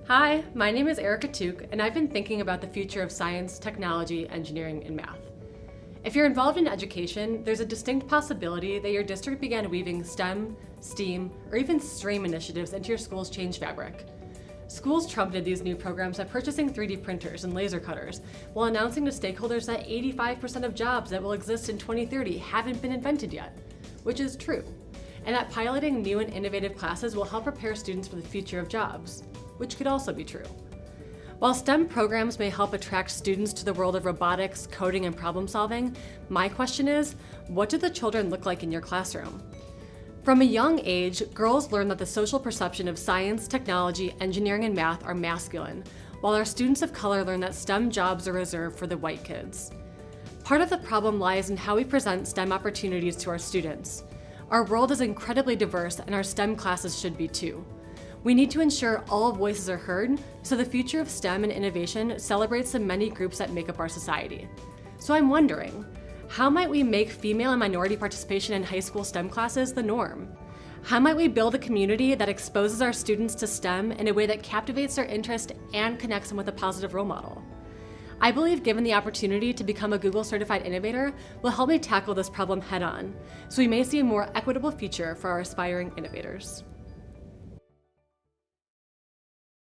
Hi, my name is Erica Tuke, and I've been thinking about the future of science, technology, engineering, and math. If you're involved in education, there's a distinct possibility that your district began weaving STEM, STEAM, or even STREAM initiatives into your school's change fabric. Schools trumpeted these new programs by purchasing 3D printers and laser cutters, while announcing to stakeholders that 85% of jobs that will exist in 2030 haven't been invented yet, which is true, and that piloting new and innovative classes will help prepare students for the future of jobs, which could also be true. While STEM programs may help attract students to the world of robotics, coding, and problem solving, my question is, what do the children look like in your classroom? From a young age, girls learn that the social perception of science, technology, engineering, and math are masculine, while our students of color learn that STEM jobs are reserved for the white kids. Part of the problem lies in how we present STEM opportunities to our students. Our world is incredibly diverse, and our STEM classes should be too. We need to ensure all voices are heard, so the future of STEM and innovation celebrates the many groups that make up our society. So I'm wondering, how might we make female and minority participation in high school STEM classes the norm? How might we build a community that exposes our students to STEM in a way that captivates their interest and connects them with a positive role model? I believe given the opportunity to become a Google Certified Innovator will help me tackle this problem head on, so we may see a more equitable future for our aspiring innovators.